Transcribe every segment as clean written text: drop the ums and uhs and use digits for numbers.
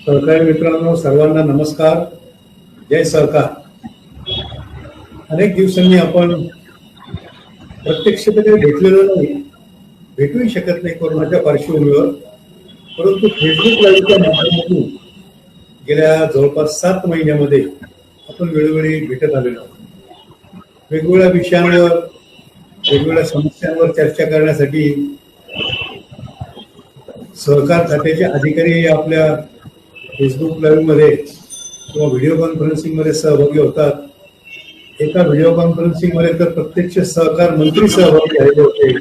सहकारी मित्रांनो, सर्वांना नमस्कार. जय सहकार. अनेक दिवसांनी आपण प्रत्यक्ष तरी भेटलेलो नाही, भेटूही शकत नाही कोरोनाच्या पार्श्वभूमीवर, परंतु फेसबुक लाईव्हच्या माध्यमातून गेल्या जवळपास 7 महिन्यामध्ये आपण वेळोवेळी भेटत आलेलो आहोत. वेगवेगळ्या विषयांवर, वेगवेगळ्या समस्यांवर चर्चा करण्यासाठी सहकार खात्याचे अधिकारी आपल्या फेसबुक लाईव्ह मध्ये किंवा व्हिडिओ कॉन्फरन्सिंग मध्ये सहभागी होतात. एका व्हिडिओ कॉन्फरन्सिंग मध्ये तर प्रत्यक्ष सहकार मंत्री सहभागी झालेले होते,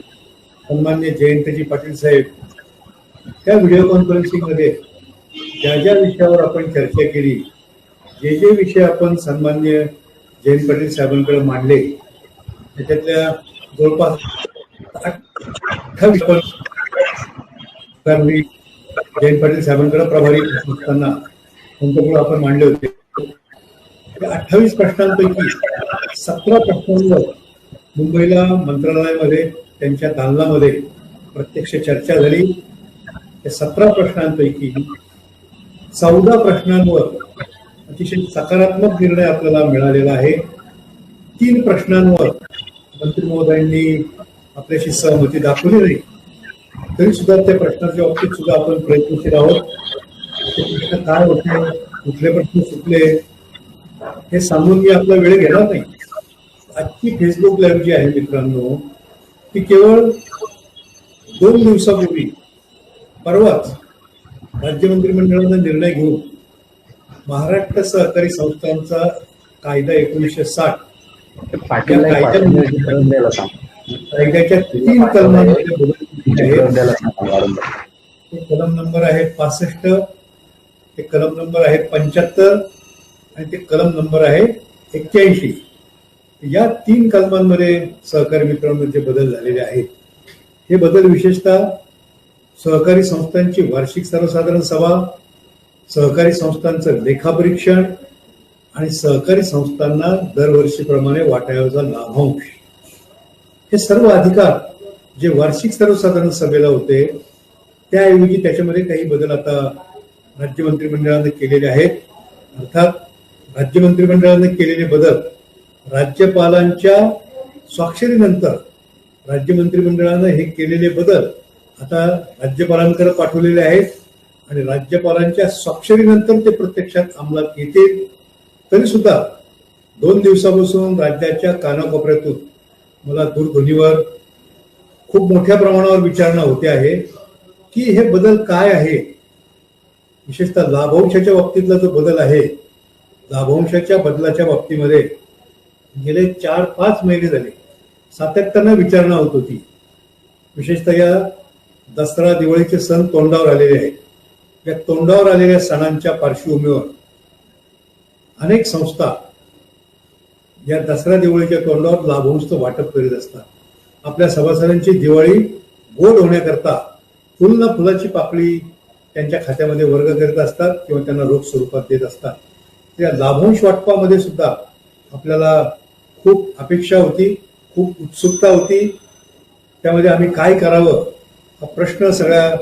सन्माननीय जयंतजी पाटील साहेब. त्या व्हिडिओ कॉन्फरन्सिंग मध्ये ज्या ज्या विषयावर आपण चर्चा केली, जे जे विषय आपण सन्माननीय जयंत पाटील साहेबांकडे मांडले, त्याच्यातल्या जवळपास 28 जयंत पाटील साहेबांकडे प्रभारी असताना त्यांच्याकडे आपण मांडले होते. 28 प्रश्नांपैकी 17 प्रश्नांवर मुंबईला मंत्रालयामध्ये त्यांच्या दालनामध्ये प्रत्यक्ष चर्चा झाली. त्या 17 प्रश्नांपैकी 14 प्रश्नांवर अतिशय सकारात्मक निर्णय आपल्याला मिळालेला आहे. 3 प्रश्नांवर मंत्री महोदयांनी आपल्याशी सहमती दाखवली नाही, तरी सुद्धा त्या प्रश्नाच्या बाबतीत सुद्धा आपण प्रयत्नशील आहोत. ते प्रश्न काय होते, कुठले प्रश्न सुटले, हे सांगून मी आपला वेळ घेणार नाही. आजची फेसबुक लाईव्ह जी आहे मित्रांनो, ती केवळ 2 दिवसापूर्वी परवाच राज्य मंत्रिमंडळाने निर्णय घेऊन महाराष्ट्र सहकारी संस्थांचा कायदा 1960 कायद्याच्या 3 कलमांमध्ये बदल ते कलम नंबर आहे 65, ते कलम नंबर आहे 75 आणि ते कलम नंबर आहे 81. या 3 कलमांमध्ये सहकारी मित्रांमध्ये बदल झालेले आहेत. हे बदल विशेषतः सहकारी संस्थांची वार्षिक सर्वसाधारण सभा, सहकारी संस्थांचं लेखापरीक्षण आणि सहकारी संस्थांना दरवर्षीप्रमाणे वाटायचा लाभांश, हे सर्व अधिकार जे वार्षिक सर्वसाधारण सभेला होते, त्याऐवजी त्याच्यामध्ये काही बदल आता राज्य मंत्रिमंडळाने केलेले आहेत. अर्थात राज्य मंत्रिमंडळाने केलेले बदल राज्यपालांच्या स्वाक्षरीनंतर राज्य मंत्रिमंडळाने हे केलेले बदल आता राज्यपालांकडे पाठवलेले आहेत आणि राज्यपालांच्या स्वाक्षरीनंतर ते प्रत्यक्षात अंमलात येतील. तरी सुद्धा 2 दिवसापासून राज्याच्या कानाकोपऱ्यातून मला दूरध्वनीवर खूप मोठ्या प्रमाणावर विचारणा होते आहे की हे बदल काय आहे. विशेषतः लाभांशाच्या बाबतीतला जो बदल आहे, लाभांशाच्या बदलाच्या बाबतीमध्ये गेले 4-5 महिने झाले सातत्यानं विचारणा होत होती. विशेषतः या दसरा दिवाळीचे सण तोंडावर आलेले आहेत. या तोंडावर आलेल्या सणांच्या पार्श्वभूमीवर अनेक संस्था या दसरा दिवाळीच्या तोंडावर लाभांश वाटप करीत असतात. आपल्या सभासदांची दिवाळी गोड होण्याकरता फुल ना फुलाची पाकळी त्यांच्या खात्यामध्ये वर्ग करीत असतात किंवा त्यांना रोख स्वरूपात देत असतात. त्या लाभांश वाटपामध्ये सुद्धा आपल्याला खूप अपेक्षा होती, खूप उत्सुकता होती. त्यामध्ये आम्ही काय करावं हा प्रश्न सगळ्या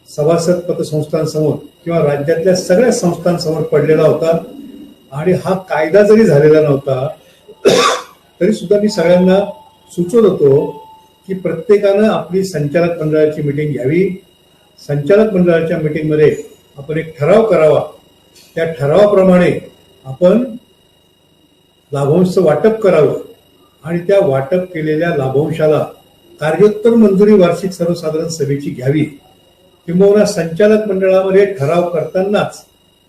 सभासद पतसंस्थांसमोर किंवा राज्यातल्या सगळ्या संस्थांसमोर पडलेला होता. आणि हा कायदा जरी झालेला नव्हता तरी सुद्धा मी सगळ्यांना सुचवत होतो की प्रत्येकानं आपली संचालक मंडळाची मीटिंग घ्यावी. संचालक मंडळाच्या मीटिंगमध्ये आपण एक ठराव करावा. त्या ठरावाप्रमाणे आपण लाभांश वाटप करावं आणि त्या वाटप केलेल्या लाभांशाला कार्योत्तर मंजुरी वार्षिक सर्वसाधारण सभेची घ्यावी. किंवा संचालक मंडळामध्ये ठराव करतानाच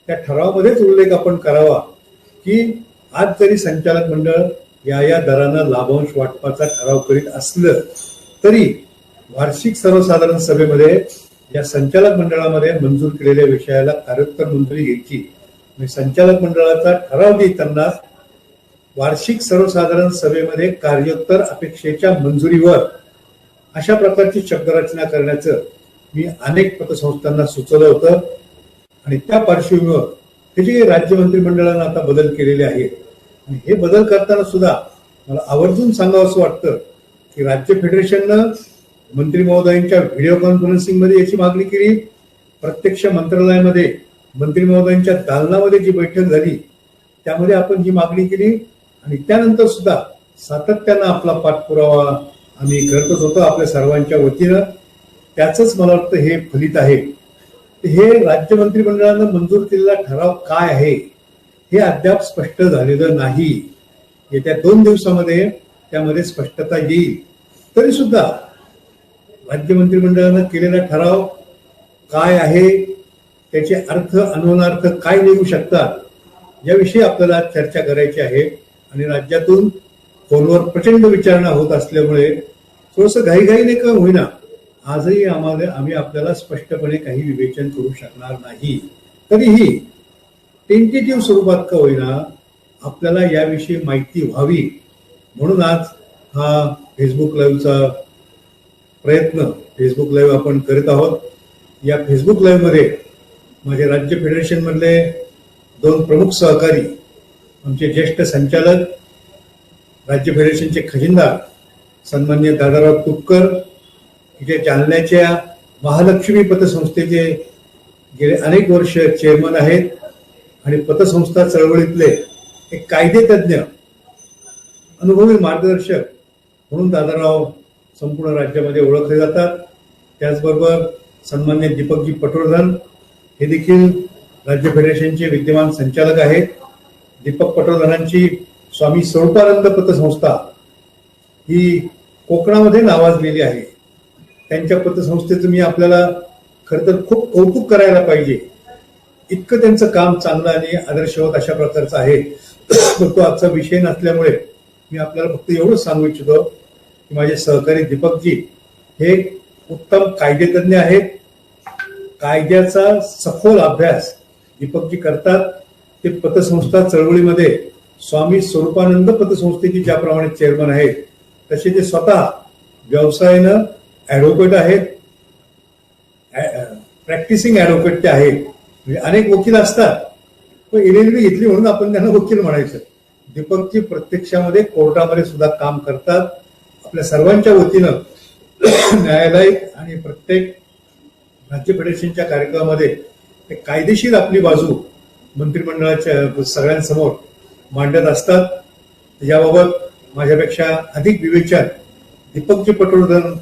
त्या ठरावामध्येच उल्लेख आपण करावा की आज जरी संचालक मंडळ या दरानं लाभांश वाटपाचा ठराव करीत असलं तरी वार्षिक सर्वसाधारण सभेमध्ये या संचालक मंडळामध्ये मंजूर केलेल्या विषयाला कार्योत्तर मंजुरी घ्यायची. संचालक मंडळाचा ठराव देताना वार्षिक सर्वसाधारण सभेमध्ये कार्योत्तर अपेक्षेच्या मंजुरीवर अशा प्रकारची शब्दरचना करण्याचं मी अनेक पतसंस्थांना सुचवलं होतं. आणि त्या पार्श्वभूमीवर हे जे राज्य मंत्रिमंडळानं आता बदल केलेले आहेत, आणि हे बदल करताना सुद्धा मला आवर्जून सांगावं असं वाटतं की राज्य फेडरेशननं मंत्री महोदयांच्या व्हिडिओ कॉन्फरन्सिंग मध्ये याची मागणी केली, प्रत्यक्ष मंत्रालयामध्ये मंत्री महोदयांच्या दालनामध्ये जी बैठक झाली त्यामध्ये आपण ही मागणी केली आणि त्यानंतर सुद्धा सातत्यानं आपला पाठपुरावा आम्ही करतच होतो आपल्या सर्वांच्या वतीनं. त्याचंच मला वाटतं हे फलित आहे. हे राज्य मंत्रिमंडळानं मंजूर केलेला ठराव काय आहे हे अद्याप स्पष्ट झालेलं नाही. येत्या 2 दिवसामध्ये त्यामध्ये स्पष्टता येईल. तरी सुद्धा राज्य मंत्रिमंडळानं केलेला ठराव काय आहे, त्याचे अर्थ अनवनार्थ काय निघू शकतात याविषयी आपल्याला चर्चा करायची आहे. आणि राज्यातून फोनवर प्रचंड विचारणा होत असल्यामुळे थोडंसं घाईघाईने का होईना आजही आम्ही आपल्याला स्पष्टपणे काही विवेचन करू शकणार नाही. तरीही टेंटेटिव्ह स्वरूपात का होईना आपल्याला याविषयी माहिती व्हावी म्हणून आज हा फेसबुक लाईव्हचा प्रयत्न फेसबुक लाईव्ह आपण करत आहोत. या फेसबुक लाईव्ह मध्ये माझे राज्य फेडरेशन मधले 2 प्रमुख सहकारी, आमचे ज्येष्ठ संचालक, राज्य फेडरेशनचे खजिनदार सन्माननीय दादाराव तुपकर, इथे जालन्याच्या महालक्ष्मी पतसंस्थेचे गेले अनेक वर्ष चेअरमन आहेत आणि पतसंस्था चळवळीतले एक कायदेतज्ञ, अनुभवी मार्गदर्शक म्हणून दादाराव संपूर्ण राज्यामध्ये ओळखले जातात. त्याचबरोबर सन्मान्य दीपकजी पटवर्धन हे देखील राज्य फेडरेशनचे विद्यमान संचालक आहेत. दीपक पटवर्धनांची स्वामी स्वरूपानंद पतसंस्था ही कोकणामध्ये नावाजलेली आहे. त्यांच्या पतसंस्थेचं मी आपल्याला खरं तर खूप कौतुक करायला पाहिजे. इतकं त्यांचं काम चांगलं आणि आदर्शवत अशा प्रकारचं आहे. तो आजचा विषय नसल्यामुळे मी आपल्याला फक्त एवढंच सांगू इच्छितो की माझे सहकारी दीपकजी हे उत्तम कायदेतज्ञ आहेत. कायद्याचा सखोल अभ्यास दीपकजी करतात. ते पतसंस्था चळवळीमध्ये स्वामी स्वरूपानंद पतसंस्थेची ज्याप्रमाणे चेअरमन आहेत तसे ते स्वतः व्यवसायानं ऍडव्होकेट आहेत, प्रॅक्टिसिंग ऍडव्होकेट ते आहेत. म्हणजे अनेक वकील असतात पण LLB घेतली म्हणून आपण त्यांना वकील म्हणायचं. दीपकजी प्रत्यक्षामध्ये कोर्टामध्ये सुद्धा काम करतात. आपल्या सर्वांच्या वतीनं न्यायालय आणि प्रत्येक राज्य फेडरेशनच्या कार्यक्रमामध्ये ते कायदेशीर आपली बाजू मंत्रिमंडळाच्या सगळ्यांसमोर मांडत असतात. याबाबत माझ्यापेक्षा अधिक विवेचन दीपकजी पटवर्धन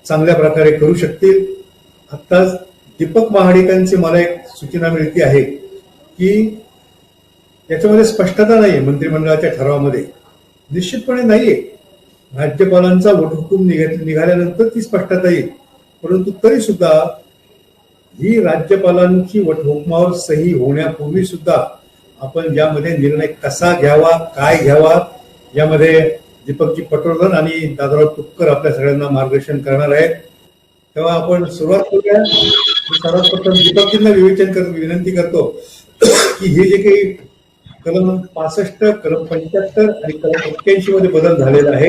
चांगल्या प्रकारे करू शकतील. आत्ताच दीपक महाडिकांची मला एक सूचना मिळते आहे की याच्यामध्ये स्पष्टता नाहीये. मंत्रिमंडळाच्या ठरावामध्ये निश्चितपणे नाहीये. राज्यपालांचा वटहुकूम निघाल्यानंतर ती स्पष्टता येईल. परंतु तरी सुद्धा ही राज्यपालांची वटहुकमावर सही होण्यापूर्वी सुद्धा आपण यामध्ये निर्णय कसा घ्यावा, काय घ्यावा यामध्ये दीपकजी पटवर्धन आणि दादाराव तुपकर आपल्या सगळ्यांना मार्गदर्शन करणार आहेत. तेव्हा आपण सुरुवात करूया. सर्वात प्रथम दीपकजींना विनंती करतो की हे जे काही कलम 65, कलम 75 आणि कलम 81 मध्ये बदल झालेला आहे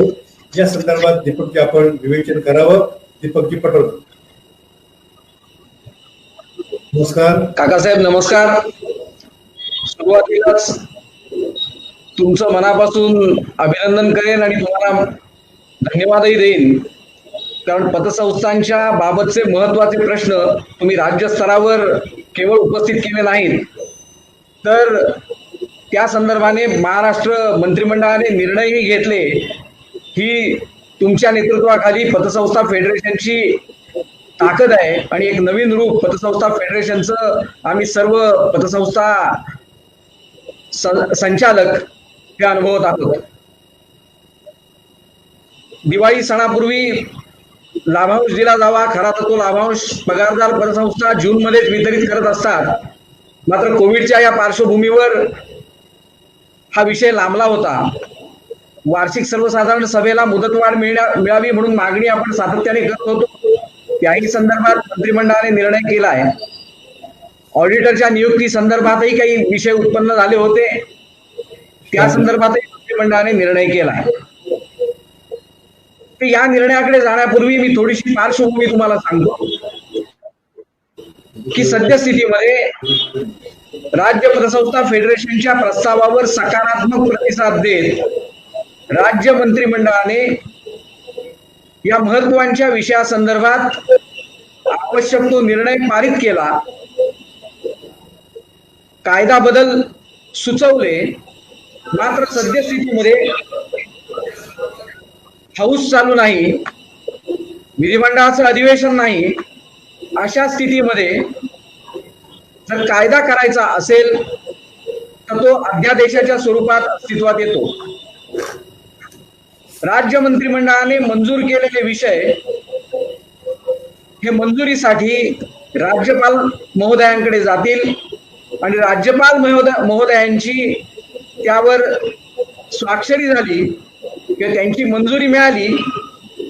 या संदर्भात दीपकजी आपण विवेचन करावं. दीपकजी पटवर्धन. नमस्कार काकासाहेब. नमस्कार. सुरुवातीलाच तुमचं मनापासून अभिनंदन करेन आणि तुम्हाला धन्यवादही देईन, कारण पतसंस्थांच्या बाबतचे महत्वाचे प्रश्न तुम्ही राज्य स्तरावर केवळ उपस्थित केले नाहीत तर त्या संदर्भाने महाराष्ट्र मंत्रिमंडळाने निर्णयही घेतले. ही तुमच्या नेतृत्वाखाली पतसंस्था फेडरेशनची ताकद आहे आणि एक नवीन रूप पतसंस्था फेडरेशनचं आम्ही सर्व पतसंस्था संचालक हे अनुभवत आहोत. दिवाळी सणापूर्वी लाभांश दिला जावा. खरा तर तो लाभांश पगारदार पतसंस्था जून मध्येच वितरित करत असतात. मात्र कोविडच्या या पार्श्वभूमीवर हा विषय लांबला होता. वार्षिक सर्वसाधारण सभेला मुदतवाढ मिळावी म्हणून मागणी आपण सातत्याने करत होतो. त्याही संदर्भात मंत्रिमंडळाने निर्णय केला आहे. ऑडिटरच्या नियुक्ती संदर्भातही काही विषय उत्पन्न झाले होते. त्या संदर्भातही मंत्रिमंडळाने निर्णय केला आहे. या निर्णयाकडे जाण्यापूर्वी मी थोडीशी पार्श्वभूमी तुम्हाला सांगतो की सद्यस्थितीमध्ये राज्य पतसंस्था फेडरेशनच्या प्रस्तावावर सकारात्मक प्रतिसाद देत राज्य मंत्रिमंडळाने या महत्वाच्या विषयासंदर्भात आवश्यक तो निर्णय पारित केला कायदा बदल सुचवले, मात्र सद्यस्थितीमध्ये हाऊस चालू नाही, विधिमंडळाचं अधिवेशन नाही, अशा स्थितीमध्ये जर कायदा करायचा असेल तर तो अध्यादेशाच्या स्वरूपात अस्तित्वात येतो. राज्य मंत्रिमंडळाने मंजूर केलेले विषय हे मंजुरीसाठी राज्यपाल महोदयांकडे जातील आणि राज्यपाल महोदयांची त्यावर स्वाक्षरी झाली किंवा त्यांची मंजुरी मिळाली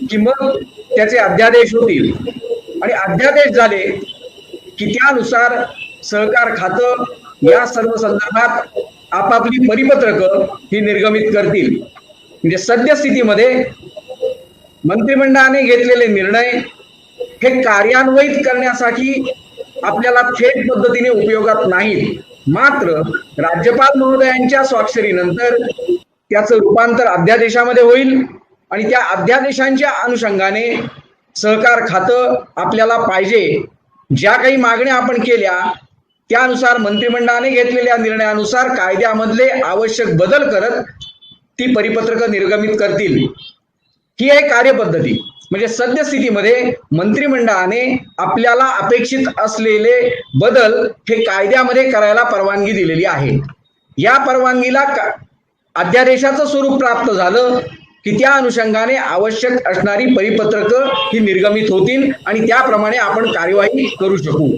की मग त्याचे अध्यादेश होतील आणि अध्यादेश झाले की त्यानुसार सहकार खातं या सर्व संदर्भात आपापली परिपत्रकं ही निर्गमित करतील. म्हणजे सद्यस्थितीमध्ये मंत्रिमंडळाने घेतलेले निर्णय हे कार्यान्वित करण्यासाठी आपल्याला थेट पद्धतीने उपयोगात नाहीत, मात्र राज्यपाल महोदयांच्या स्वाक्षरीनंतर त्याचं रूपांतर अध्यादेशामध्ये होईल आणि त्या अध्यादेशांच्या अनुषंगाने सहकार खातं आपल्याला पाहिजे ज्या काही मागण्या आपण केल्या त्यानुसार मंत्रिमंडळाने घेतलेल्या निर्णयानुसार कायद्यामधले आवश्यक बदल करत ती परिपत्रकं निर्गमित करतील. ही आहे कार्यपद्धती. म्हणजे सद्यस्थितीमध्ये मंत्रिमंडळाने आपल्याला अपेक्षित असलेले बदल हे कायद्यामध्ये करायला परवानगी दिलेली आहे. या परवानगीला अध्यादेशाचं स्वरूप प्राप्त झालं की त्या अनुषंगाने आवश्यक असणारी परिपत्रकं ही निर्गमित होतील आणि त्याप्रमाणे आपण कार्यवाही करू शकू.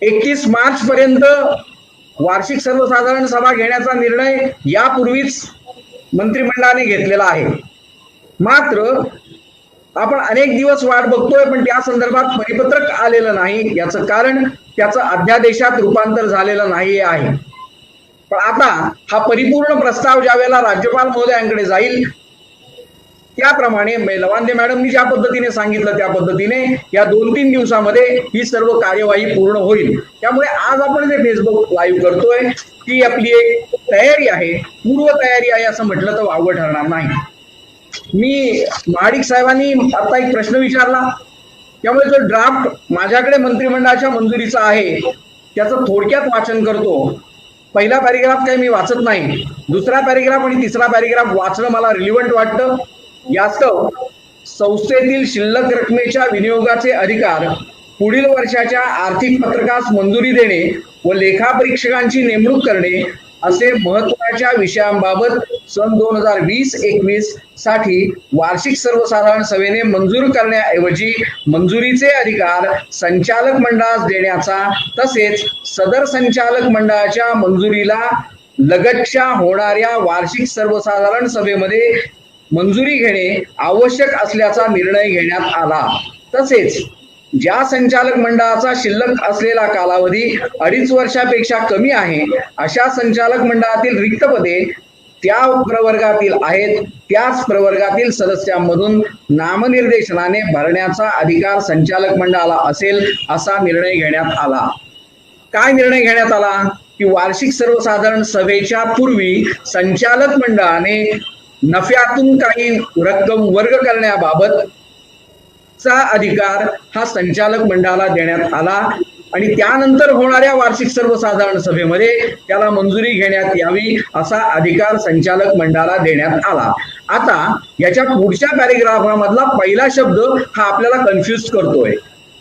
31 मार्च पर्यंत वार्षिक सर्वसाधारण सभा घेण्याचा निर्णय यापूर्वीच मंत्रिमंडळाने घेतलेला आहे. मात्र आपण अनेक दिवस वाट बघतोय पण त्या संदर्भात परिपत्रक आलेलं नाही. याचं कारण त्याचं अध्यादेशात रूपांतर झालेलं नाही आहे. पण आता हा परिपूर्ण प्रस्ताव ज्यावेळेला राज्यपाल महोदयांकडे जाईल त्याप्रमाणे लवांदे मॅडमनी ज्या पद्धतीने सांगितलं त्या पद्धतीने या 2-3 दिवसामध्ये ही सर्व कार्यवाही पूर्ण होईल. त्यामुळे आज आपण जे फेसबुक लाईव्ह करतोय ती आपली एक तयारी आहे, पूर्व तयारी आहे असं म्हटलं तर वावगं ठरणार नाही. मी महाडिक साहेबांनी आता एक प्रश्न विचारला, त्यामुळे जो ड्राफ्ट माझ्याकडे मंत्रिमंडळाच्या मंजुरीचा आहे त्याचं थोडक्यात वाचन करतो. पहिला पॅरेग्राफ काही मी वाचत नाही, दुसरा पॅरेग्राफ आणि तिसरा पॅरेग्राफ वाचणं मला रिलिव्हंट वाटतं. यास्तव संस्थेतील शिल्लक रकमेच्या विनियोगाचे अधिकार पुढील वर्षाच्या आर्थिक पत्रकास मंजुरी देणे व लेखापरीक्षकांची नेमणूक करणे असे महत्त्वाच्या विषयांबाबत सन 2020-21 साठी वार्षिक सर्वसाधारण सभेने मंजूर करण्याऐवजी मंजुरीचे अधिकार संचालक मंडळास देण्याचा तसेच सदर संचालक मंडळाच्या मंजुरीला लगतच्या होणाऱ्या वार्षिक सर्वसाधारण सभेमध्ये मंजुरी घेणे आवश्यक असल्याचा निर्णय घेण्यात आला. तसेच ज्या संचालक मंडळाचा शिल्लक असलेला कालावधी 2.5 वर्षापेक्षा कमी आहे अशा संचालक मंडळातील रिक्त पदे त्या प्रवर्गातील आहेत त्याच प्रवर्गातील सदस्यांमधून नामनिर्देशनाने भरण्याचा अधिकार संचालक मंडळाला असेल असा निर्णय घेण्यात आला. काय निर्णय घेण्यात आला की वार्षिक सर्वसाधारण सभेच्या पूर्वी संचालक मंडळाने नफ्यातून काही रक्कम वर्ग करण्याबाबत चा अधिकार हा संचालक मंडळाला देण्यात आला आणि त्यानंतर होणाऱ्या वार्षिक सर्वसाधारण सभेमध्ये त्याला मंजुरी घेण्यात यावी असा अधिकार संचालक मंडळाला देण्यात आला. आता याच्या पुढच्या पॅरेग्राफमधला पहिला शब्द हा आपल्याला कन्फ्युज करतोय.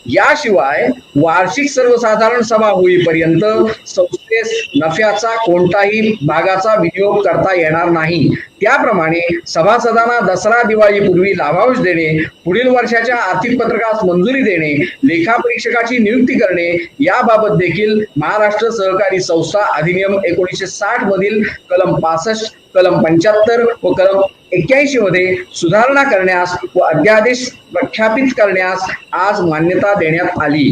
याशिवाय वार्षिक सर्वसाधारण सभा होईपर्यंत संस्थेस नफ्याचा कोणताही भागाचा विनियोग करता येणार नाही. त्याप्रमाणे सभासदांना दसरा दिवाळीपूर्वी लाभांश देणे, पुढील वर्षाच्या आर्थिक पत्रकास मंजुरी देणे, लेखापरीक्षकाची नियुक्ती करणे याबाबत देखील महाराष्ट्र सहकारी संस्था अधिनियम 1960 मधील कलम 65, कलम 75 व कलम 81 मध्ये सुधारणा करण्यास व अध्यादेश प्रख्यापित करण्यास आज मान्यता देण्यात आली.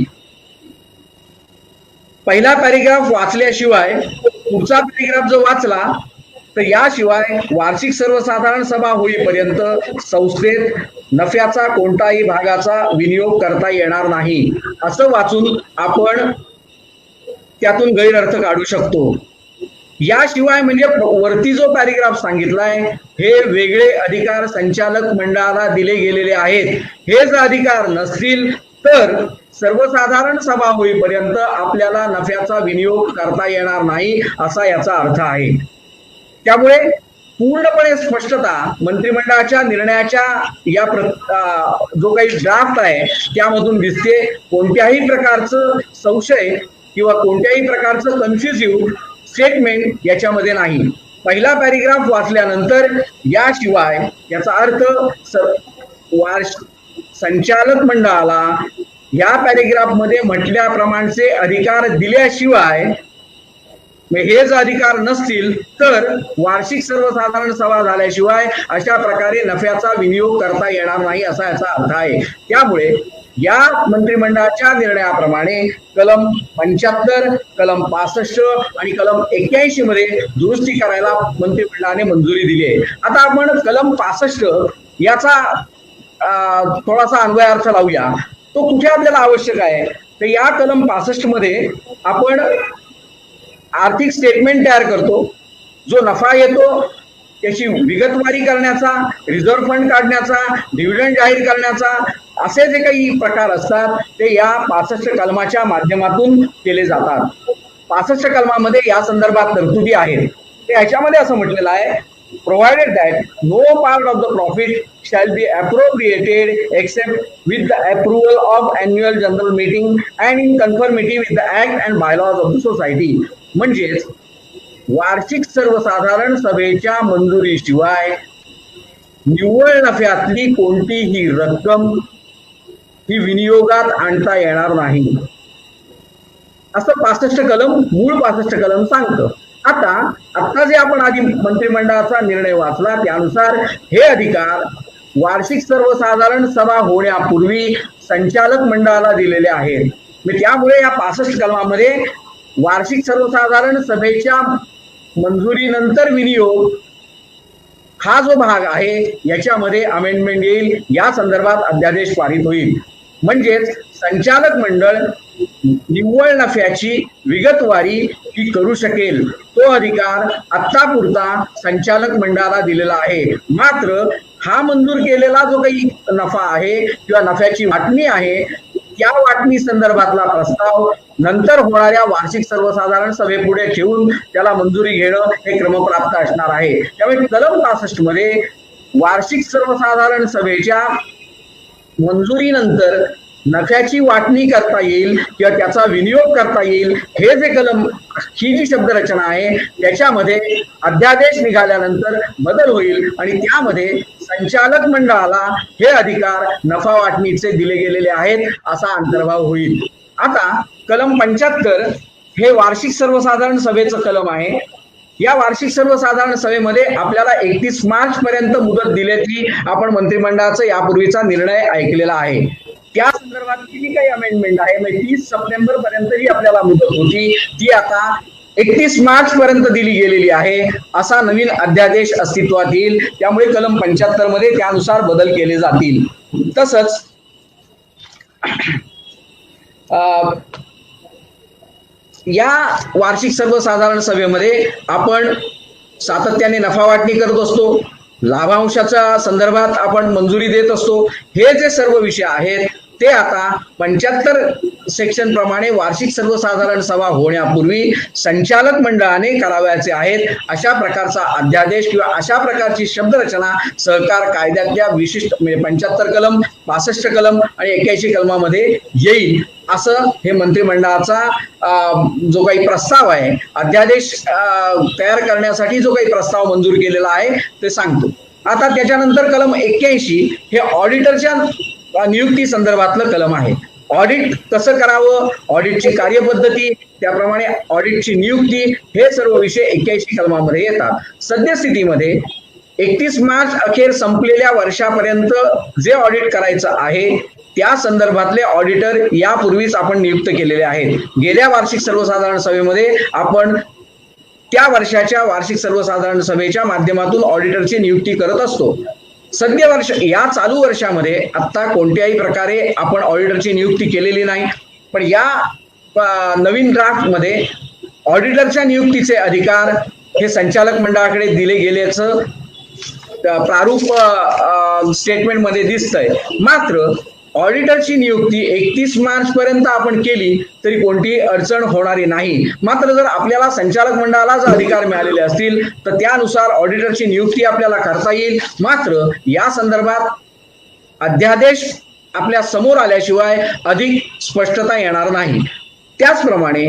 पहिला पॅरेग्राफ वाचल्याशिवाय पुढचा पॅरेग्राफ जो वाचला तर याशिवाय वार्षिक सर्वसाधारण सभा होईपर्यंत संस्थेत नफ्याचा कोणताही भागाचा विनियोग करता येणार नाही असं वाचून आपण त्यातून गैरअर्थ काढू शकतो. याशिवाय म्हणजे वरती जो पॅरेग्राफ सांगितलाय हे वेगळे अधिकार संचालक मंडळाला दिले गेलेले आहेत. हे जर अधिकार नसतील तर सर्वसाधारण सभा होईपर्यंत आपल्याला नफ्याचा विनियोग करता येणार नाही असा याचा अर्थ आहे. त्यामुळे पूर्णपणे स्पष्टता मंत्रिमंडळाच्या निर्णयाच्या या जो काही ड्राफ्ट आहे त्यामधून दिसते. कोणत्याही प्रकारचं संशय किंवा कोणत्याही प्रकारचं कन्फ्युजिव्ह स्टेटमेंट याच्यामध्ये नाही. पहिला पॅरेग्राफ वाचल्यानंतर याशिवाय याचा अर्थ संचालक मंडळाला या पॅरेग्राफ मध्ये म्हटल्याप्रमाणे अधिकार दिल्याशिवाय हे जर अधिकार नसतील तर वार्षिक सर्वसाधारण सभा झाल्याशिवाय अशा प्रकारे नफ्याचा विनियोग करता येणार नाही असा याचा अर्थ आहे. त्यामुळे या मंत्रिमंडळाच्या निर्णयाप्रमाणे कलम 75, कलम 65 आणि कलम 81 मध्ये दुरुस्ती करायला मंत्रिमंडळाने मंजुरी दिली आहे. आता आपण कलम 65 याचा थोडासा अन्वयार्थ लावूया. तो कुठे आपल्याला आवश्यक आहे तर या कलम 65 मध्ये आपण आर्थिक स्टेटमेंट तयार करतो. जो नफा येतो त्याची विगतवारी करण्याचा, रिझर्व्ह फंड काढण्याचा, डिव्हिडंड जाहीर करण्याचा असे जे काही प्रकार असतात ते या 65 कलमाच्या माध्यमातून केले जातात. 65 कलमामध्ये या संदर्भात तरतुदी आहेत. ते ह्याच्यामध्ये असं म्हटलेलं आहे, provided that no part of the profit shall be appropriated except with the approval of annual general meeting and in conformity with the act and bylaws of the society. म्हणजेच वार्षिक सर्वसाधारण सभेच्या मंजुरीशिवाय निव्वळ नफ्यातली कोणतीही रक्कम ही विनियोगात आणता येणार नाही असं 65 कलम मूळ 65 कलम सांगतं. आता जे आपण आधी मंत्रिमंडळाचा निर्णय वाचला त्यानुसार हे अधिकार वार्षिक सर्वसाधारण सभा होण्यापूर्वी संचालक मंडळाला दिलेले आहेत. त्यामुळे या 65 कलमामध्ये वार्षिक सर्वसाधारण सभेच्या मंजुरीनंतर विनियोग हा जो भाग आहे याच्यामध्ये अमेंडमेंट येईल. या संदर्भात अध्यादेश पारित होईल. म्हणजेच संचालक मंडळ निव्वळ नफ्याची विगतवारी ही करू शकेल. तो अधिकार आत्तापुरता संचालक मंडळाला दिलेला आहे. मात्र हा मंजूर केलेला जो काही नफा आहे किंवा नफ्याची वाटणी आहे त्या वाटणी संदर्भातला प्रस्ताव नंतर होणाऱ्या वार्षिक सर्वसाधारण सभेपुढे ठेवून त्याला मंजुरी घेणं हे क्रमप्राप्त असणार आहे. त्यामुळे कलम 65 मध्ये वार्षिक सर्वसाधारण सभेच्या मंजुरीनंतर नफ्याची वाटणी करता येईल किंवा त्याचा विनियोग करता येईल हे जे कलम ही जी शब्दरचना आहे त्याच्यामध्ये अध्यादेश निघाल्यानंतर बदल होईल आणि त्यामध्ये संचालक मंडळाला हे अधिकार नफा वाटणीचे दिले गेलेले आहेत असा अंतर्भाव होईल. आता कलम 75 हे वार्षिक सर्वसाधारण सभेचं कलम आहे. या वार्षिक सर्वसाधारण सभेमध्ये आपल्याला 31 मार्च पर्यंत मुदत दिल्याची आपण मंत्रिमंडळाचा यापूर्वीचा निर्णय ऐकलेला आहे. त्या संदर्भात किती काही अमेंडमेंट आहे म्हणजे 30 सप्टेंबर पर्यंत ही आपल्याला मुदत होती ती आता 31 मार्च पर्यंत दिली गेलेली आहे. असा नवीन अध्यादेश अस्तित्वात येईल. त्यामुळे कलम 75 मध्ये त्यानुसार बदल केले जातील. तसंच या वार्षिक सर्वसाधारण सभेमध्ये आपण सातत्याने नफा वाटणी करत असतो, लाभांशाच्या संदर्भात आपण मंजुरी देत असतो. हे जे सर्व विषय आहेत ते आता 75 सेक्शन प्रमाणे वार्षिक सर्वसाधारण सभा होण्यापूर्वी संचालक मंडळाने करावयाचे आहेत. अशा प्रकारचा अध्यादेश किंवा अशा प्रकारची शब्दरचना सहकार कायद्यातल्या विशिष्ट म्हणजे 75 कलम, 65 कलम आणि 81 कलमामध्ये येईल असं हे मंत्रिमंडळाचा जो काही प्रस्ताव आहे अध्यादेश तयार करण्यासाठी जो काही प्रस्ताव मंजूर केलेला आहे ते सांगतो. आता त्याच्यानंतर कलम 81 हे ऑडिटरच्या नियुक्ती संदर्भातलं कलम आहे. ऑडिट कसं करावं, ऑडिटची कार्यपद्धती, त्याप्रमाणे ऑडिटची नियुक्ती हे सर्व विषय 81 कलमामध्ये येतात. सद्यस्थितीमध्ये 31 मार्च अखेर संपलेल्या वर्षापर्यंत जे ऑडिट करायचं आहे त्या संदर्भातले ऑडिटर यापूर्वीच आपण नियुक्त केलेले आहेत. गेल्या वार्षिक सर्वसाधारण सभेमध्ये आपण त्या वर्षाच्या वार्षिक सर्वसाधारण सभेच्या माध्यमातून ऑडिटरची नियुक्ती करत असतो. सध्या वर्ष या चालू वर्षामध्ये आता कोणत्याही प्रकारे आपण ऑडिटरची नियुक्ती केलेली नाही. पण या नवीन ड्राफ्ट मध्ये ऑडिटरच्या नियुक्तीचे अधिकार हे संचालक मंडळाकडे दिले गेल्याचं प्रारूप स्टेटमेंट मध्ये दिसतंय. मात्र ऑडिटरची नियुक्ती 31 मार्च पर्यंत आपण केली तरी कोणतीही अडचण होणारी नाही. मात्र जर आपल्याला संचालक मंडळाला जर अधिकार मिळालेले असतील तर त्यानुसार ऑडिटरची नियुक्ती आपल्याला करता येईल. मात्र या संदर्भात अध्यादेश आपल्या समोर आल्याशिवाय अधिक स्पष्टता येणार नाही. त्याचप्रमाणे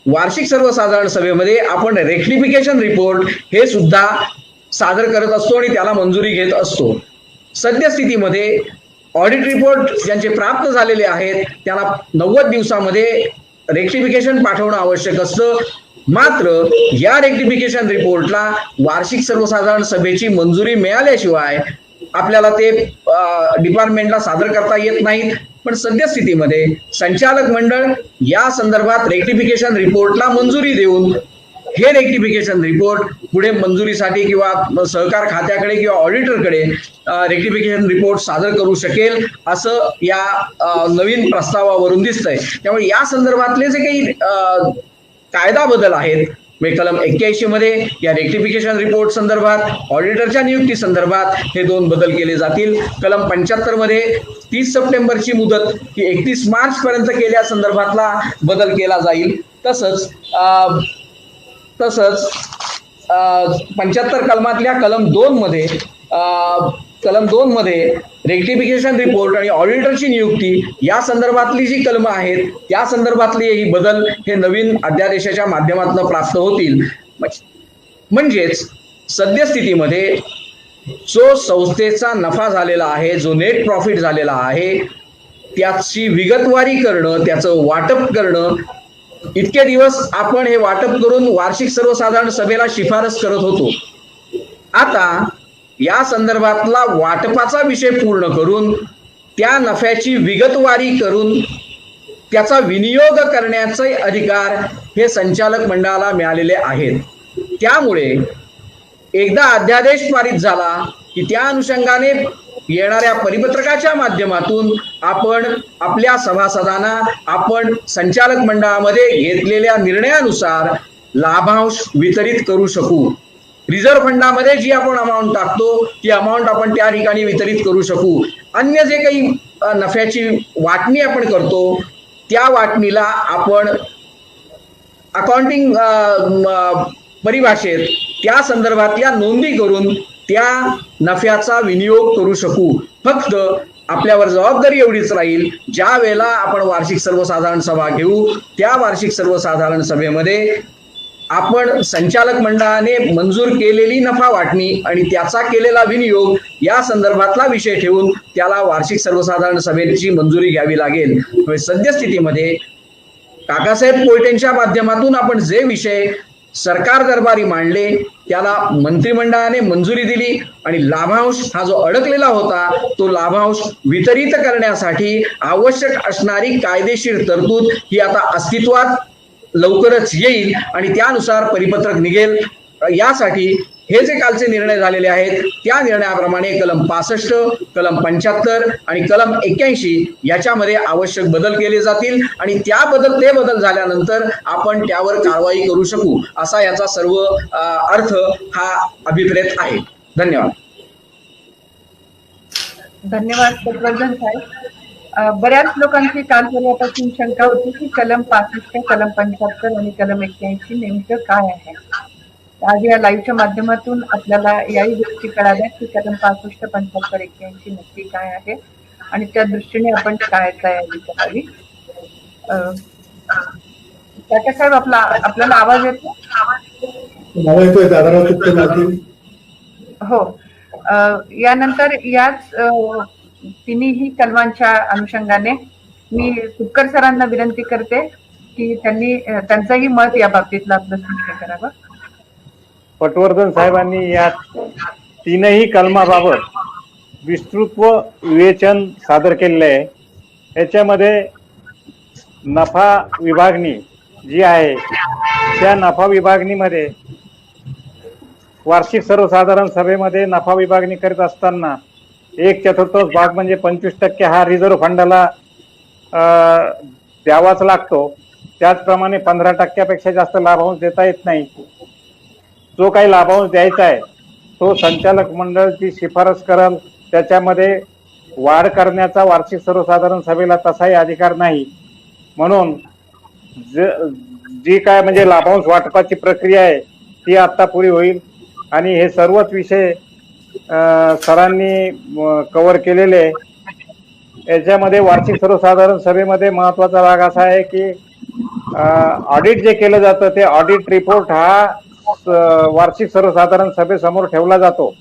वार्षिक सर्वसाधारण सभेमध्ये आपण रेक्टिफिकेशन रिपोर्ट हे सुद्धा सादर करत असतो आणि त्याला मंजुरी घेत असतो. सद्यस्थितीमध्ये ऑडिट रिपोर्ट ज्यांचे प्राप्त झालेले आहेत त्यांना 90 दिवसामध्ये रेक्टिफिकेशन पाठवणं आवश्यक असतं. मात्र या रेक्टिफिकेशन रिपोर्टला वार्षिक सर्वसाधारण सभेची मंजुरी मिळाल्याशिवाय आपल्याला ते डिपार्टमेंटला सादर करता येत नाहीत. पण सद्यस्थितीमध्ये संचालक मंडळ या संदर्भात रेक्टिफिकेशन रिपोर्टला मंजुरी देऊन हे रेक्टिफिकेशन रिपोर्ट पुढे मंजुरीसाठी किंवा सहकार खात्याकडे किंवा ऑडिटरकडे रेक्टिफिकेशन रिपोर्ट सादर करू शकेल असं या नवीन प्रस्तावावरून दिसतंय. त्यामुळे या संदर्भातले जे काही कायदा बदल आहेत म्हणजे कलम 81 मध्ये या रेक्टिफिकेशन रिपोर्ट संदर्भात, ऑडिटरच्या नियुक्ती संदर्भात हे 2 बदल केले जातील. कलम 75 मध्ये 30 सप्टेंबरची मुदत ही 31 मार्च पर्यंत केल्या संदर्भातला बदल केला जाईल. तसंच 75 कलमातल्या कलम 2 मध्ये रेक्टिफिकेशन रिपोर्ट आणि ऑडिटरची नियुक्ती या संदर्भातली जी कलमं आहेत त्या संदर्भातले ही बदल हे नवीन अध्यादेशाच्या माध्यमातून प्राप्त होतील. म्हणजेच सद्यस्थितीमध्ये जो संस्थेचा नफा झालेला आहे, जो नेट प्रॉफिट झालेला आहे त्याची विगतवारी करणं, त्याचं वाटप करणं, इतके दिवस आपण हे वाटप करून वार्षिक सर्वसाधारण सभेला शिफारस करत होतो. आता या संदर्भातला वाटपाचा विषय पूर्ण करून त्या नफ्याची विगतवारी करून त्याचा विनियोग करण्याचे अधिकार हे संचालक मंडळाला मिळालेले आहेत. त्यामुळे एकदा अध्यादेश पारित झाला की त्या अनुषंगाने येणाऱ्या परिपत्रकाच्या माध्यमातून आपण आपल्या सभासदांना आपण संचालक मंडळामध्ये घेतलेल्या निर्णयानुसार लाभांश वितरित करू शकू. रिझर्व्ह फंडामध्ये जी आपण अमाऊंट टाकतो ती अमाऊंट आपण त्या ठिकाणी वितरित करू शकू. अन्य जे काही नफ्याची वाटणी आपण करतो त्या वाटणीला आपण अकाउंटिंग परिभाषेत त्या संदर्भातल्या नोंदी करून त्या नफ्याचा विनियोग करू शकू. फक्त आपल्यावर जबाबदारी एवढीच राहील, ज्या वेळेला आपण वार्षिक सर्वसाधारण सभा घेऊ त्या वार्षिक सर्वसाधारण सभेमध्ये आपण संचालक मंडळाने मंजूर केलेली नफा वाटणी आणि त्याचा केलेला विनियोग या संदर्भातला विषय ठेवून त्याला वार्षिक सर्वसाधारण सभेची मंजुरी घ्यावी लागेल. सद्यस्थितीमध्ये काकासाहेब कोयटेंच्या माध्यमातून आपण जे विषय सरकार दरबारी मांडले त्याला मंत्रिमंडळाने मंजुरी दिली आणि लाभांश हा जो अडकलेला होता तो लाभांश वितरित करण्यासाठी आवश्यक असणारी कायदेशीर तरतूद ही आता अस्तित्वात लवकरच येईल आणि त्यानुसार परिपत्रक निघेल. यासाठी हे जे कालचे निर्णय झालेले आहेत त्या निर्णयाप्रमाणे कलम 65, कलम 75 आणि कलम 81 याच्यामध्ये आवश्यक बदल केले जातील आणि ते बदल झाल्यानंतर आपण त्यावर कारवाई करू शकू असा याचा सर्व अर्थ हा अभिप्रेत आहे. धन्यवाद. धन्यवाद पटवर्धन साहेब. बऱ्याच लोकांची काल परवापासून शंका होती की कलम 65, कलम 75 आणि कलम 81 नेमकं काय आहे. आज या लाईव्हच्या माध्यमातून आपल्याला याही गोष्टी कळाल्या की कलम 65, 75, 81 नक्की काय आहे आणि त्या दृष्टीने आपण काय तयारी करावी. काका साहेब आपल्याला आवाज येतो? हो. यानंतर याच तिन्ही कलमांच्या अनुषंगाने मी तुपकर सरांना विनंती करते की त्यांनी त्यांचंही मत या बाबतीतला आपलं स्पष्ट करावं. पटवर्धन साहेबांनी या तीनही कलमाबाबत विस्तृत विवेचन सादर केलेलं आहे. याच्यामध्ये नफा विभागणी जी आहे त्या नफा विभागणीमध्ये वार्षिक सर्वसाधारण सभेमध्ये नफा विभागणी करीत असताना 1/4 भाग म्हणजे 25% हा रिझर्व्ह फंडाला द्यावाच लागतो. त्याचप्रमाणे 15% जास्त लाभांश देता येत नाही. जो काही लाभांश द्यायचा आहे तो संचालक मंडळ जी शिफारस करेल त्याच्यामध्ये वाढ करण्याचा वार्षिक सर्वसाधारण सभेला तसाही अधिकार नाही. म्हणून जी काय म्हणजे लाभांश वाटपाची प्रक्रिया आहे ती आता पुरी होईल आणि हे सर्वच विषय सरांनी कव्हर केलेले आहे. याच्यामध्ये वार्षिक सर्वसाधारण सभेमध्ये महत्वाचा भाग असा आहे की ऑडिट जे केलं जातं ते ऑडिट रिपोर्ट हा वार्षिक सर्वसाधारण सभेसमोर ठेवला जातो.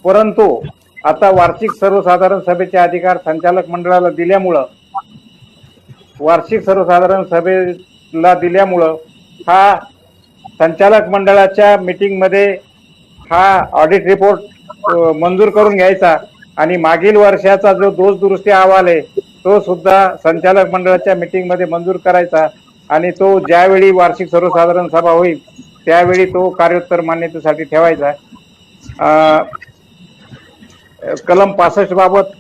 परंतु आता वार्षिक सर्वसाधारण सभेचे अधिकार संचालक मंडळाला दिल्यामुळं हा संचालक मंडळाच्या मीटिंग मध्ये हा ऑडिट रिपोर्ट मंजूर करून घ्यायचा आणि मागील वर्षाचा जो दोष दुरुस्ती अहवाल आहे तो सुद्धा संचालक मंडळाच्या मीटिंग मध्ये मंजूर करायचा आणि तो ज्यावेळी वार्षिक सर्वसाधारण सभा होईल त्यावेळी तो कार्योत्तर मान्यतेसाठी ठेवायचा. कलम 65 बाबत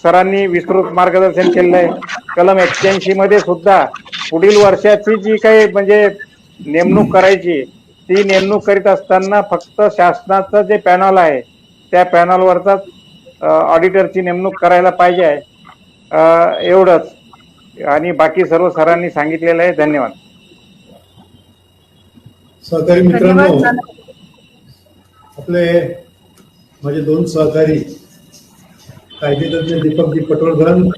सरांनी विस्तृत मार्गदर्शन केलेलं आहे. कलम 81 मध्ये सुद्धा पुढील वर्षाची जी काही म्हणजे नेमणूक करायची ती नेमणूक करीत असताना फक्त शासनाचं जे पॅनल आहे त्या पॅनलवरचाच ऑडिटरची नेमणूक करायला पाहिजे आहे. एवढंच आणि बाकी सर्व सरांनी सांगितलेलं आहे. धन्यवाद. सहकारी मित्रांनो, आपले माझे 2 सहकारी कायदेतज्ञ दीपकजी पटवर्धन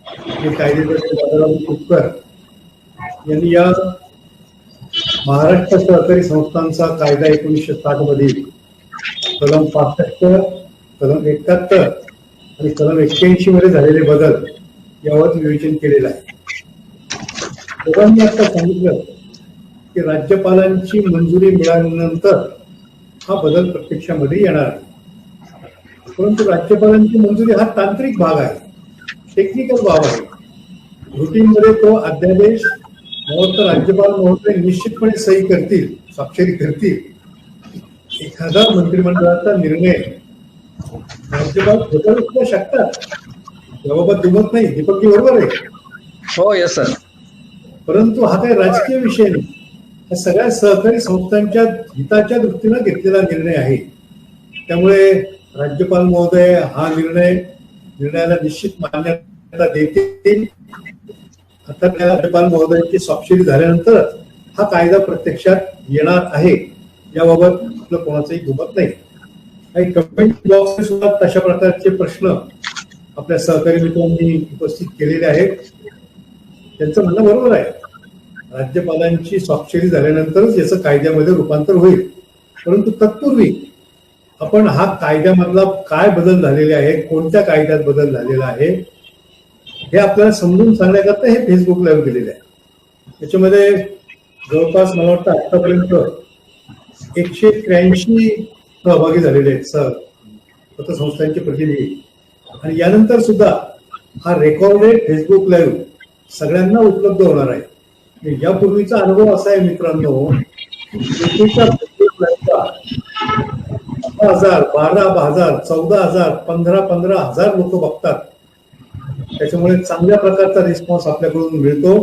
आणि कायदेतज्ञ दादाराव कुपकर यांनी या महाराष्ट्र सहकारी संस्थांचा कायदा 1960 मधील कलम 65, कलम 71 आणि कलम 81 मध्ये झालेले बदल यावर विवेचन केलेलं आहे. दोघांनी आता सांगितलं की राज्यपालांची मंजुरी मिळाल्यानंतर हा बदल प्रत्यक्षामध्ये येणार आहे. परंतु राज्यपालांची मंजुरी हा तांत्रिक भाग आहे, टेक्निकल भाग आहे. रुटीनमध्ये तो अध्यादेश तर राज्यपाल महोदय निश्चितपणे सही करतील, स्वाक्षरी करतील. एखादा मंत्रिमंडळाचा निर्णय राज्यपाल बदलू शकतात याबाबत दुमत नाही. दीपकजी बरोबर आहे? हो, यस सर. परंतु हा काही राजकीय विषय नाही, हा सगळ्या सहकारी संस्थांच्या हिताच्या दृष्टीनं घेतलेला निर्णय आहे. त्यामुळे राज्यपाल महोदय हा निर्णयाला निश्चित मान्यता देतील. आता त्या राज्यपाल महोदयांची स्वाक्षरी झाल्यानंतर हा कायदा प्रत्यक्षात येणार आहे याबाबत आपलं कोणाचंही दुमत नाही. काही कमेंट बॉक्स सुद्धा तशा प्रकारचे प्रश्न आपल्या सहकारी मित्रांनी उपस्थित केलेले आहेत. त्यांचं म्हणणं बरोबर आहे, राज्यपालांची स्वाक्षरी झाल्यानंतरच याचं कायद्यामध्ये रूपांतर होईल. परंतु तत्पूर्वी आपण हा कायद्यामधला काय बदल झालेले आहे, कोणत्या कायद्यात बदल झालेला आहे हे आपल्याला समजून सांगण्याकरता हे फेसबुक लाईव्ह केलेले आहे. त्याच्यामध्ये जवळपास मला वाटतं आतापर्यंत 183 सहभागी झालेले आहेत पतसंस्थांचे प्रतिनिधी. आणि यानंतर सुद्धा हा रेकॉर्डेड फेसबुक लाईव्ह सगळ्यांना उपलब्ध होणार आहे. यापूर्वीचा अनुभव असा आहे मित्रांनो, 10,000, 12,000, 14,000, 15,000 लोक बघतात. त्याच्यामुळे चांगल्या प्रकारचा रिस्पॉन्स आपल्याकडून मिळतो.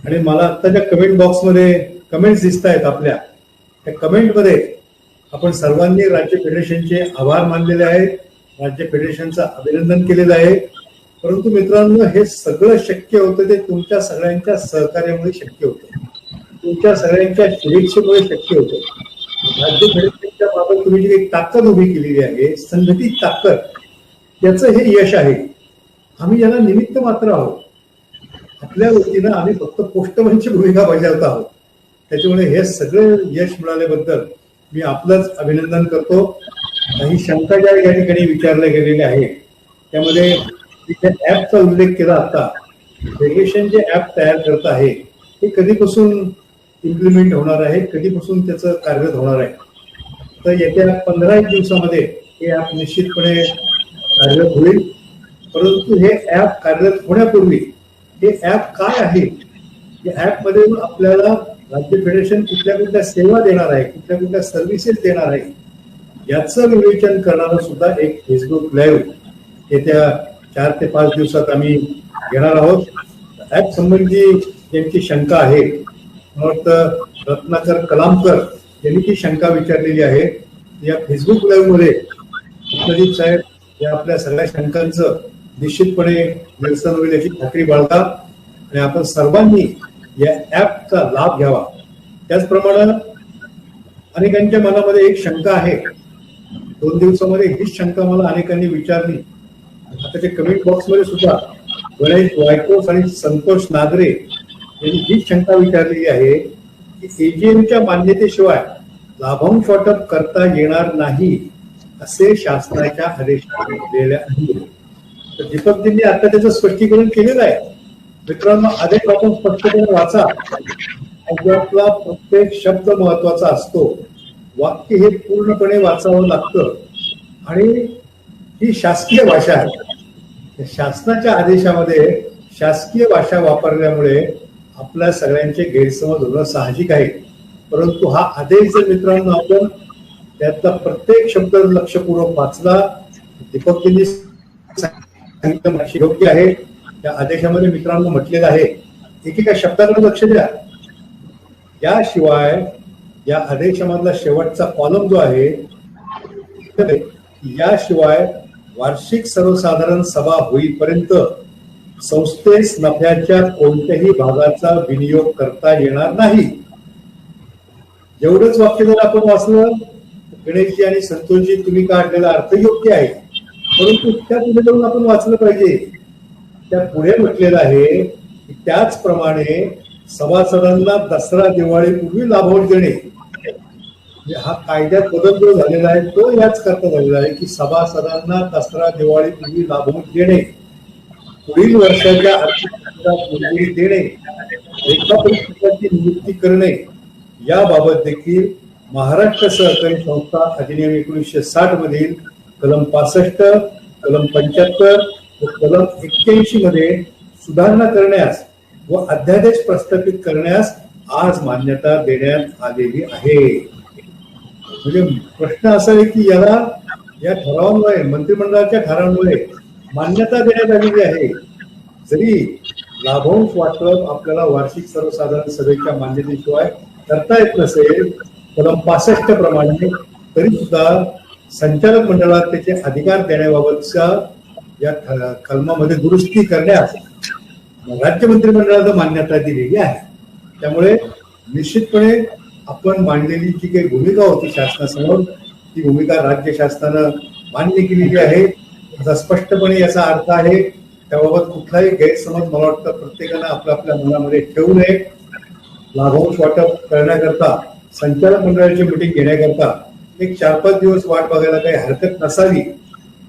आणि मला आत्ताच्या कमेंट बॉक्समध्ये कमेंट्स दिसत आहेत आपल्या, त्या कमेंटमध्ये आपण सर्वांनी राज्य फेडरेशनचे आभार मानलेले आहेत, राज्य फेडरेशनचं अभिनंदन केलेलं आहे. परंतु मित्रांनो, हे सगळं शक्य होतं ते तुमच्या सगळ्यांच्या सहकार्यामुळे शक्य होतं, तुमच्या सगळ्यांच्या शुभेच्छेमुळे शक्य होतं. राज्य फेडरेशनच्या बाबत तुम्ही जी एक ताकद उभी केलेली आहे, संघटित ताकद, त्याचं हे यश आहे. आम्ही याला निमित्त मात्र आहोत. आपल्या वतीनं आम्ही फक्त पोस्टमनची भूमिका बजावत आहोत. त्याच्यामुळे हे सगळं यश मिळाल्याबद्दल मी आपलंच अभिनंदन करतो. काही शंका ज्या या ठिकाणी विचारल्या गेलेल्या आहेत त्यामध्ये तिथे ऍपचा उल्लेख केला. आता फेडरेशन जे ऍप तयार करत आहे हे कधीपासून इम्प्लिमेंट होणार आहे, कधीपासून त्याचं कार्यरत होणार आहे, तर येत्या 15 दिवसामध्ये हे ऍप निश्चितपणे कार्यरत होईल. परंतु हे ऍप कार्यरत होण्यापूर्वी हे ऍप काय आहे, या ऍप मध्ये आपल्याला राज्य फेडरेशन कुठल्या कुठल्या सेवा देणार आहे, कुठल्या कुठल्या सर्व्हिसेस देणार आहे याचं विवेचन करणारं सुद्धा एक फेसबुक लाईव्ह येत्या 4 ते 5 दिवसात आम्ही घेणार आहोत. ऍप संबंधी ज्यांची शंका आहे, मला वाटतं रत्नाकर कलामकर यांनी ती शंका विचारलेली आहे. या फेसबुक लाईव्ह मध्ये प्रदीप साहेब या आपल्या सगळ्या शंकांचं निश्चितपणे निरसन होईल याची खात्री बाळगा आणि आपण सर्वांनी या ऍपचा लाभ घ्यावा. त्याचप्रमाणे अनेकांच्या मनामध्ये एक शंका आहे. 2 दिवसामध्ये हीच शंका मला अनेकांनी विचारली. आताच्या कमेंट बॉक्समध्ये सुद्धा गणेश वायकोस आणि संतोष नागरे यांनी हीच शंका विचारलेली आहे की एजीएमच्या मान्यतेशिवाय लाभांश वाटप करता येणार नाही असे शासनाच्या आदेशात म्हटलेले आहे. तर दीपकजींनी आता त्याचं स्पष्टीकरण केलेलं आहे. मित्रांनो, आदेश आपण स्पष्टपणे वाचा. आपला प्रत्येक शब्द महत्वाचा असतो. वाक्य हे पूर्णपणे वाचावं लागतं आणि ही शासकीय भाषा आहे. शासनाच्या आदेशामध्ये शासकीय भाषा वापरल्यामुळे आपल्या सगळ्यांचे गैरसमज होणं साहजिक आहे. परंतु हा आदेश जर मित्रांनो आपण त्यातला प्रत्येक शब्द लक्षपूर्वक वाचला, दीपकजींनी सांगितलं योग्य आहे. त्या आदेशामध्ये मित्रांनो म्हटलेलं आहे, एकेका शब्दाकडे लक्ष द्या. याशिवाय या आदेशामधला शेवटचा कॉलम जो आहे, याशिवाय वार्षिक सर्वसाधारण सभा होईपर्यंत संस्थेस नफ्याच्या कोणत्याही भागाचा विनियोग करता येणार नाही. एवढंच वाक्य जर आपण वाचलं, गणेशजी आणि संतोषजी तुम्ही काढलेला अर्थ योग्य आहे. परंतु त्या पुढे जाऊन आपण वाचलं पाहिजे. त्या पुढे म्हटलेलं आहे की त्याचप्रमाणे सभासदांना दसरा दिवाळीपूर्वी लाभांश देणे. हा कायद्यात बदल जो झालेला आहे तो याच करता झालेला आहे की सभासदांना दसरा दिवाळीपूर्वी लाभांश देणे, पुढील वर्षाच्या आर्थिक वर्षात मंजुरी देणे, लेखापरीक्षकांची नियुक्ती करणे याबाबत देखील महाराष्ट्र सहकारी संस्था अधिनियम 1960 मधील कलम 65, कलम 75 व कलम 81 मध्ये सुधारणा करण्यास व अध्यादेश प्रस्थापित करण्यास आज मान्यता देण्यात आलेली आहे. म्हणजे प्रश्न असा आहे की याला या ठरावांमुळे, मंत्रिमंडळाच्या ठरावांमुळे मान्यता देण्यात आलेली आहे. जरी लाभांश वाटप आपल्याला वार्षिक सर्वसाधारण सभेच्या मान्यतेशिवाय करता येत नसेल कलम 65 प्रमाणे, तरी सुद्धा संचालक मंडळात त्याचे अधिकार देण्याबाबतच्या या कलमामध्ये दुरुस्ती करण्यास राज्य मंत्रिमंडळानं मान्यता दिलेली आहे. त्यामुळे निश्चितपणे आपण मांडलेली जी काही भूमिका होती शासनासमोर, ती भूमिका राज्य शासनानं मान्य केलेली आहे. स्पष्टपणे याचा अर्थ आहे. त्याबाबत कुठलाही गैरसमज मला वाटतं प्रत्येकानं आपल्या आपल्या मनामध्ये ठेवू नये. लाभांश वाटप करण्याकरता संचालक मंडळाची मीटिंग घेण्याकरता एक 4-5 दिवस वाट बघायला काही हरकत नसावी.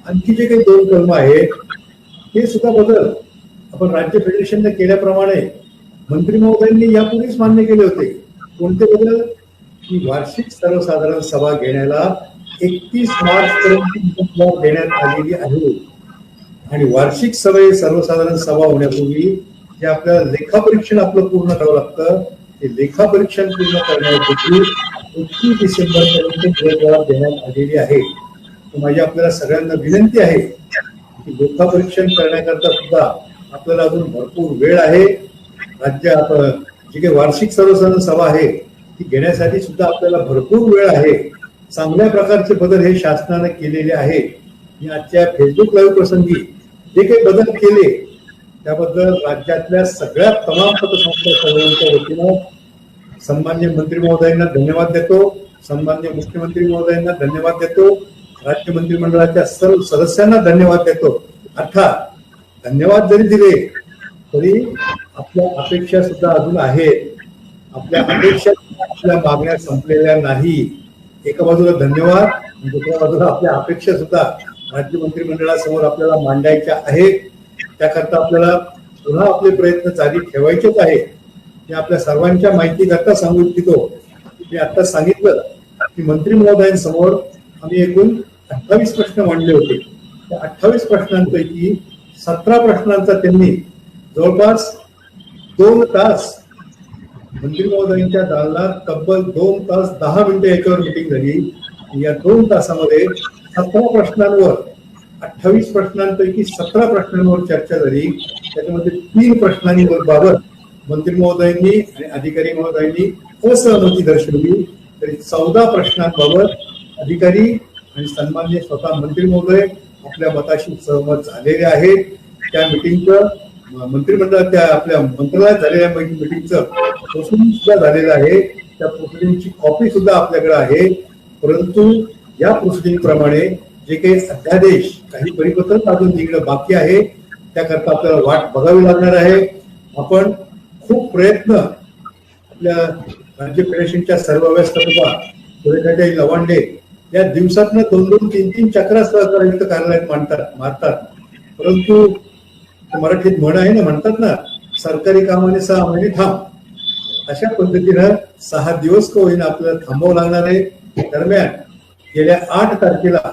आणखी जे काही 2 कलम आहेत हे सुद्धा बदल आपण राज्य फेडरेशनने केल्याप्रमाणे मंत्री महोदयांनी यापूर्वीच मान्य केले होते. कोणते बदल? की वार्षिक सर्वसाधारण सभा घेण्याला 31 मार्च पर्यंत मुदत देण्यात आलेली आहे आणि वार्षिक सर्वसाधारण सभा होण्यापूर्वी जे आपल्याला लेखापरीक्षण आपलं पूर्ण करावं लागतं, ते लेखापरीक्षण पूर्ण करण्यापूर्वी 31 डिसेंबर पर्यंत मुदत देण्यात आलेली आहे. माझी आपल्याला सगळ्यांना विनंती आहे की लेखापरीक्षण करण्याकरता सुद्धा आपल्याला अजून भरपूर वेळ आहे. राज्य जी काही वार्षिक सर्वसाधारण सभा आहे ती घेण्यासाठी सुद्धा आपल्याला भरपूर वेळ आहे. चांगल्या प्रकारचे बदल हे शासनाने केलेले आहे. मी आजच्या फेसबुक लाईव्ह प्रसंगी जे काही बदल केले त्याबद्दल राज्यातल्या सगळ्या तमाम पतसंस्था सर्वांच्या वतीनं सन्माननीय मंत्री महोदयांना धन्यवाद देतो. सन्माननीय मुख्यमंत्री महोदयांना धन्यवाद देतो. राज्य मंत्रिमंडळाच्या सर्व सदस्यांना धन्यवाद देतो. अर्थात धन्यवाद जरी दिले तरी आपल्या अपेक्षा सुद्धा अजून आहेत. आपल्या अपेक्षा, आपल्या मागण्या संपलेल्या नाही. एका बाजूला धन्यवाद, दुसऱ्या बाजूला आपल्या अपेक्षा सुद्धा राज्य मंत्रिमंडळासमोर आपल्याला मांडायच्या आहेत. त्याकरता आपल्याला पुन्हा आपले प्रयत्न जारी ठेवायचेच आहेत. मी आपल्या सर्वांच्या माहितीकरता सांगू इच्छितो. मी आता सांगितलं की मंत्री महोदयांसमोर आम्ही एकूण 28 प्रश्न मांडले होते. त्या 28 प्रश्नांपैकी 17 प्रश्नांचा त्यांनी जवळपास 2 तास मंत्री महोदयांच्या दालनात तब्बल 2 तास 10 मिनिटं याच्यावर मिटिंग झाली. या 2 तासामध्ये 17 प्रश्नांवर 28 प्रश्नांपैकी 17 प्रश्नांवर चर्चा झाली. त्याच्यामध्ये 3 प्रश्नांबाबत मंत्री महोदयांनी आणि अधिकारी महोदयांनी असहमती दर्शवली. तरी 14 प्रश्नांबाबत अधिकारी आणि सन्माननीय स्वतः मंत्री महोदय आपल्या मताशी सहमत झालेले आहेत. त्या मिटिंगचं मंत्रिमंडळात त्या आपल्या मंत्रालयात झालेल्या मिटिंगचं प्रोसिडिंग सुद्धा झालेलं आहे. त्या प्रोसिडिंगची कॉपी सुद्धा आपल्याकडे आहे. परंतु या प्रोसिडिंग प्रमाणे जे काही अध्यादेश काही परिपत्रक अजून निघणं बाकी आहे त्याकरता आपल्याला वाट बघावी लागणार आहे. आपण खूप प्रयत्न आपल्या राज्य फेडरेशनच्या सर्व व्यवस्थापका सुरेखाताई लवांडे या दिवसातनं 2-2, 3-3 चक्रा सहकार्यायुक्त कार्यालयात मारतात. परंतु मराठीत म्हण आहे ना, म्हणतात ना, सरकारी कामाने 6 महिने थांब. अशा पद्धतीनं 6 दिवस का होईना आपल्याला थांबावं लागणार आहे. दरम्यान गेल्या 8 तारखेला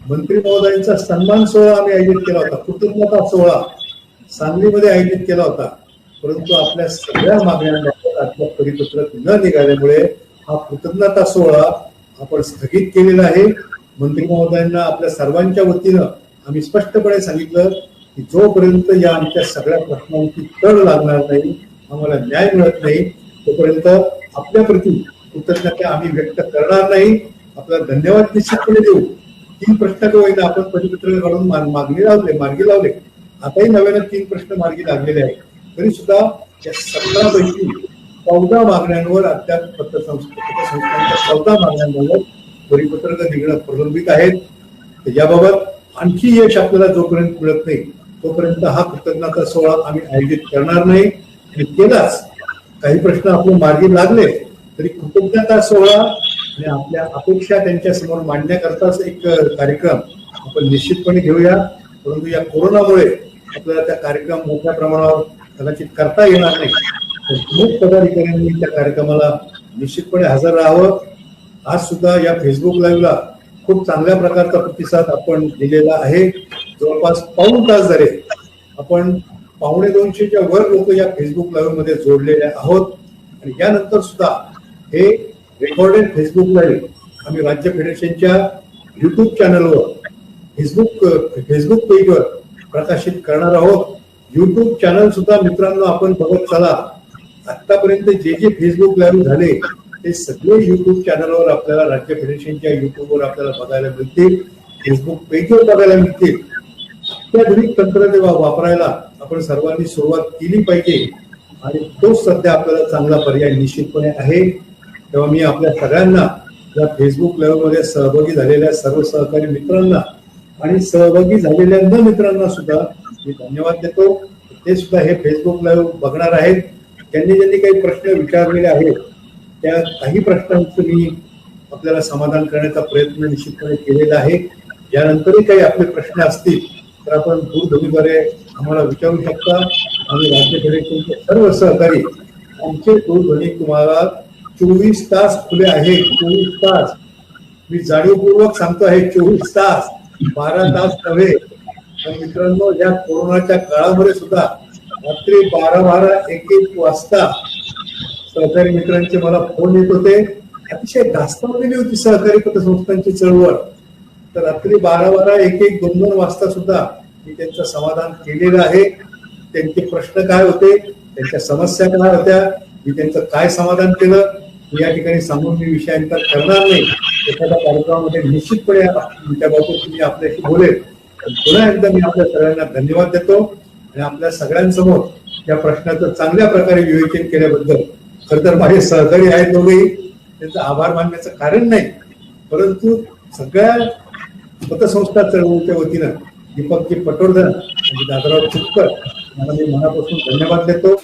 मंत्री महोदयांचा सन्मान सोहळा आम्ही आयोजित केला होता. कृतज्ञता सोहळा सांगलीमध्ये आयोजित केला होता. परंतु आपल्या सगळ्या मागण्यांबाबत आपलं परिपत्रक न निघाल्यामुळे हा कृतज्ञता सोहळा आपण स्थगित केलेला आहे. मंत्री महोदयांना आपल्या सर्वांच्या वतीनं आम्ही स्पष्टपणे सांगितलं की जोपर्यंत या आमच्या सगळ्या प्रश्नांची तड लागणार नाही, आम्हाला न्याय मिळत नाही, तोपर्यंत आपल्याप्रती कृतज्ञता आम्ही व्यक्त करणार नाही. आपल्याला धन्यवाद निश्चितपणे देऊ. 3 प्रश्न का होईना आपण परिपत्रक काढून मार्गी लावले. आताही नव्यानं 3 प्रश्न मार्गी लागलेले आहेत. तरी सुद्धा या 17पैकी 14 मागण्यांवर अद्याप पतसंस्थांच्या 14 मागण्यांवर परिपत्रक निघणं प्रलंबित आहेत. याबाबत आणखी यश आपल्याला जोपर्यंत मिळत नाही तोपर्यंत हा कृतज्ञता सोहळा आम्ही आयोजित करणार नाही. आणि केलाच काही प्रश्न आपले मार्गी लागले तरी कृतज्ञता सोहळा आणि आपल्या अपेक्षा त्यांच्या समोर मांडण्याकरताच एक कार्यक्रम आपण निश्चितपणे घेऊया. परंतु या कोरोनामुळे आपल्याला त्या कार्यक्रम मोठ्या प्रमाणावर कदाचित करता येणार नाही. तर प्रमुख पदाधिकाऱ्यांनी त्या कार्यक्रमाला निश्चितपणे हजर राहावं. आज सुद्धा या फेसबुक लाईव्हला खूप चांगल्या प्रकारचा प्रतिसाद आपण दिलेला आहे. जवळपास पाऊण तास झाले आपण 150-200च्या वर लोक या फेसबुक लाईव्ह मध्ये जोडलेले आहोत. आणि यानंतर सुद्धा हे रेकॉर्डेड फेसबुक लाईव्ह आम्ही राज्य फेडरेशनच्या युट्यूब चॅनलवर फेसबुक पेजवर प्रकाशित करणार आहोत. युट्यूब चॅनल सुद्धा मित्रांनो आपण बघत चला. आतापर्यंत जे फेसबुक लाईव्ह झाले ते सगळे युट्यूब चॅनलवर आपल्याला राज्य फेडरेशनच्या युट्यूबवर आपल्याला बघायला मिळतील. फेसबुक पेजवर बघायला मिळतील. अत्याधुनिक तंत्र वापरायला आपण सर्वांनी सुरुवात केली पाहिजे आणि तोच सध्या आपल्याला चांगला पर्याय निश्चितपणे आहे. तेव्हा मी आपल्या सगळ्यांना या फेसबुक लाईव्ह मध्ये सहभागी झालेल्या सर्व सहकारी मित्रांना आणि सहभागी झालेल्या न मित्रांना सुद्धा मी धन्यवाद देतो. ते सुद्धा हे फेसबुक लाईव्ह बघणार आहेत. त्यांनी ज्यांनी काही प्रश्न विचारलेले आहेत त्या काही प्रश्नांचं मी आपल्याला समाधान करण्याचा प्रयत्न निश्चितपणे केलेला आहे. यानंतरही काही आपले प्रश्न असतील तर आपण दूरध्वनीद्वारे आम्हाला विचारू शकता. आणि राज्य फेडरेशनचे सर्व सहकारी आमचे दूरध्वनी तुम्हाला 24 तास खुले आहेत. 24 तास मी जाणीवपूर्वक सांगतो आहे. 24 तास, 12 तास नव्हे. मित्रांनो, या कोरोनाच्या काळामध्ये सुद्धा रात्री 12-12, 1-1 वाजता सहकारी मित्रांचे मला फोन येत होते. अतिशय धास्तावलेली होती सहकारी पतसंस्थांची चळवळ. तर रात्री 12-12, 1-1, 2-2 वाजता सुद्धा मी त्यांचं समाधान केलेलं आहे. त्यांचे प्रश्न काय होते, त्यांच्या समस्या काय होत्या, मी त्यांचं काय समाधान केलं या ठिकाणी सांगून मी विषयांतर करणार नाही. एखाद्या कार्यक्रमामध्ये निश्चितपणे त्याबाबत मी आपल्याशी बोलेल. पुन्हा एकदा मी आपल्या सगळ्यांना धन्यवाद देतो आणि आपल्या सगळ्यांसमोर या प्रश्नाचं चांगल्या प्रकारे विवेचन केल्याबद्दल खर तर माझे सहकारी आहेत दोघेही, त्यांचा आभार मानण्याचं कारण नाही. परंतु सगळ्या पतसंस्था चळवळीच्या वतीनं दीपकजी पटवर्धन आणि दादाराव चितकर यांना मी मनापासून धन्यवाद देतो.